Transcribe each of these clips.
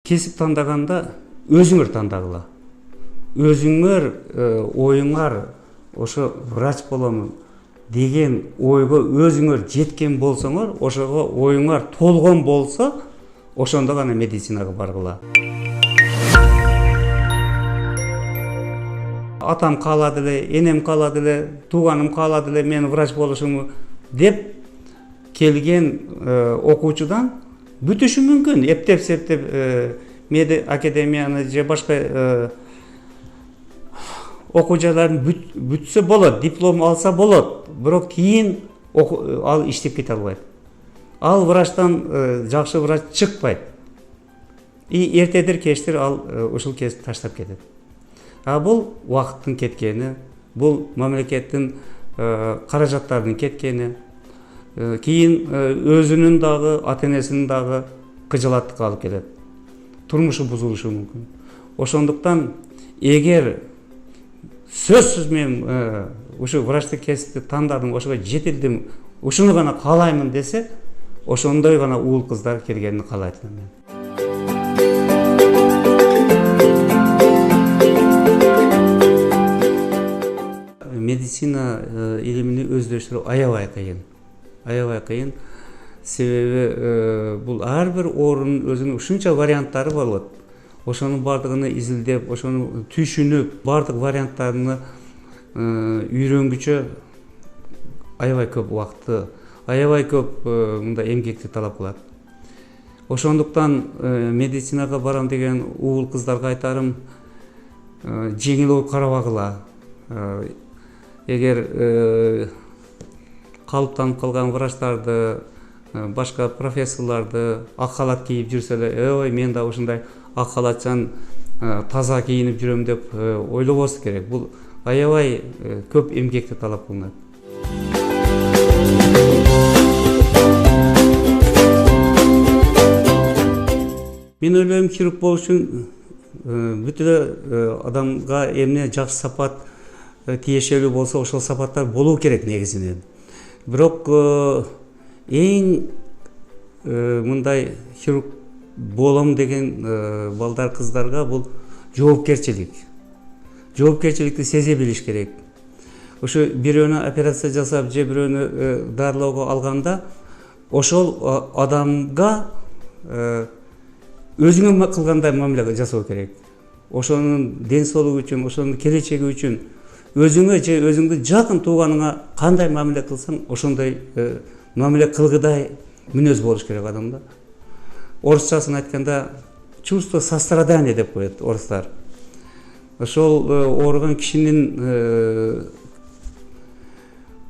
кесип тандаганда өзүңөр тандагыла. Өзүңөр оюңар ошо врач боломун деген ойго өзүңөр жеткен болсоңор, ошого оюңар толгон болсо, ошондо гана медицинага баргыла. Атам каалады эле, энем каалады эле, тууганым каалады эле мен врач болушумду деп келген окуучудан бүтүшү мүмкүн. Эптеп септеп меди академияны же башка окуу жайларын бүтсө болот, диплом алса болот, бирок кийин ал иштеп кете албайт. Ал врачтан жакшы врач чыкпайт. И эртедир кечтир ал ушул кесипти таштап кетет. А бул убакыттын кеткени, бул мамлекеттин каражаттарынын кеткени, кийин өзүнүн дагы, ата-энесинин дагы кыжылаттыкка алып келет. Турмушу бузулушу мүмкүн. Ошондуктан эгер сөзсүз мен ушу врачтык кесипти тандадым, ошого жетилдим, ушуну гана каалаймын десе, ошондой гана уул кыздар келгенин каалайт мен. Медицина илимини өздөштүрүү аябай кыйын. Себеби бул ар бир оорунун өзүнүн ушунча варианттары болот. Ошонун бардыгын изилдеп, ошону түшүнүп, бардык варианттарын үйрөнгүчө аябай көп убакытты, аябай көп мындай эмгекти талап кылат. Ошондуктан медицинага барам деген уул кыздарга айтарым, жеңил ой карабагыла. Эгер калыптанып калган врачтарды, башка профессорларды ак халат кийип жүрсө эле, ой мен да ушундай ак халатчан таза кийинип жүрөм деп ойлобосу керек. Бул аябай көп эмгекти талап кылынат. Мен ойлойм, хирург болуш үчүн бүт эле адамга эмне жакшы сапат тиешелүү болсо, ошол сапаттар болуу керек негизинен. Бирок эң мындай хирург болом деген балдар, кыздарга бул жоопкерчиликти сезе билиш керек. Ошо бирөөнү операция жасап же бирөөнү дарылоого алганда, ошол адамга өзүңө кылгандай мамиле жасоо керек. Ошонун ден соолугу үчүн, ошонун келечеги үчүн өзүңө же өзүңдүн жакын тууганыңа кандай мамиле кылсаң, ошондой мамиле кылгыдай мүнөз болуш керек адамда. Орусчасын айтканда чувство сострадания деп коет орустар. Ошол ооруган кишинин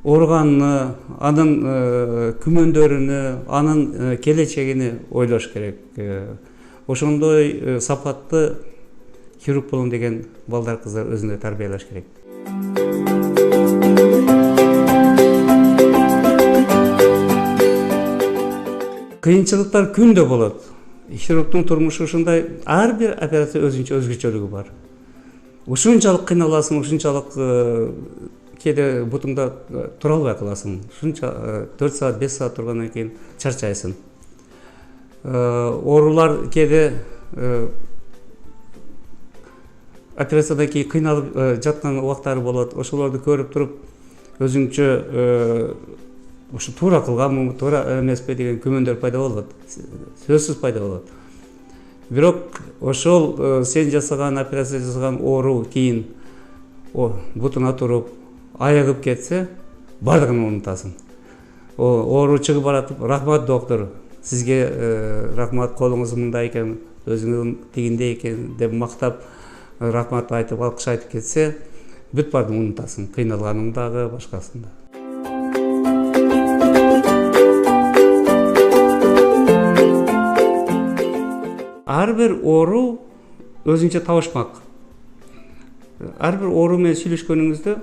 ооруганын, анын күмөндөрүнү, анын келечегини ойлош керек. Ошондой сапатты хирург болом деген балдар, кыздар өзүнө тарбиялаш керек. Кыйынчылыктар күндө болот. Хирургдун турмушу ушундай, ар бир операция өзгөчөлүгү бар. Ушунчалык кыйналасың, ушунчалык кээде бутуңда тура албай каласың. Ушунча 4 саат, 5 саат тургандан кийин чарчайсың. Оорулар кээде операциядан кийин кыйналып жаткан убактары болот. Ошолорду көрүп туруп, өзүңчө ушу туура кылганмынбы, туура эмеспи деген күмөндөр пайда болот. Сөзсүз пайда болот. Бирок ошол сен жасаган, операция жасаган оору кийин бутуна туруп, айыгып кетсе, бардыгын унутасың. Оору чыгып баратып, рахмат доктор, сизге рахмат, колуңуз мындай экен, өзүңүз тигиндей экен деп мактап, рахмат айтып, алкыш айтып кетсе, бүт бардыгын унутасың, кыйналганың дагы, башкасын да. Ар бир оору өзүнчө табышмак. Ар бир оору менен сүйлөшкөнүңүздө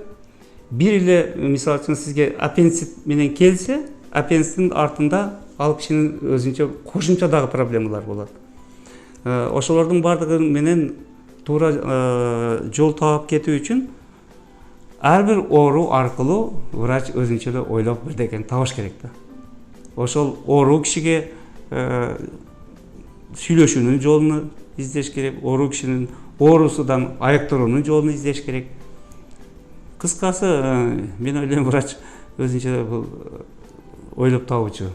бир эле, мисалы үчүн сизге аппендицит менен келсе, аппендициттин артында ал кишинин өзүнчө кошумча дагы проблемалар болот. Ошолордун бардыгы менен туура жол таап кетүү үчүн ар бир оору аркылуу врач өзүнчө эле ойлоп бирдекен табыш керек да. Ошол оору кишиге сүйлөшүүнүн жолуну издеш керек, оору кишинин оорусудан айыктыруунун жолун издеш керек. Кыскасы, мен ойлойм врач өзүнчө бул ойлоп табуучу.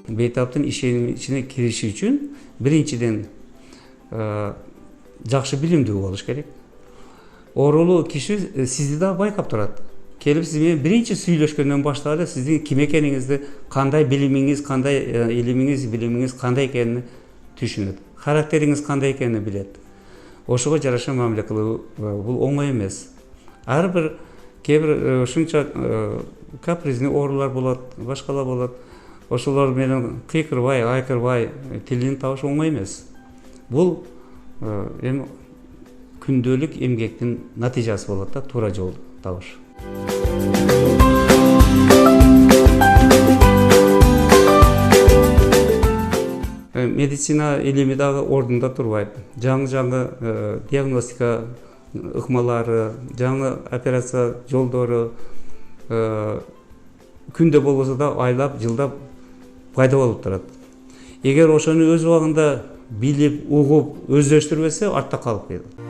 Бейтаптын ишине кириши үчүн биринчиден жакшы билимдүү болуш керек. Оорулуу киши сизди да байкап турат. Келип сиз менен биринчи сүйлөшкөндөн баштап эле сиздин ким экениңизди, кандай билимиңиз, кандай илимиңиз, билимиңиз кандай экенин түшүнөт. Характериңиз кандай экенин билет. Ошого жараша мамиле кылуу бул оңой эмес. Ар бир кээ бир ушунча капризный оорулар болот, башкалар болот. Ошолор менен кыйкырбай, айкырбай тилин табыш оңой эмес. Бул эми күндөлүк эмгектин натыйжасы болот да, туура жол табыш. Медицина илими дагы ордунда турбайт. Жаңы диагностика ыкмалары, жаңы операция жолдору күндө болбосо да айлап, жылдап пайда болуп турат. Эгер ошону өз убагында билип, угуп, өздөштүрбөсө артта калып калат.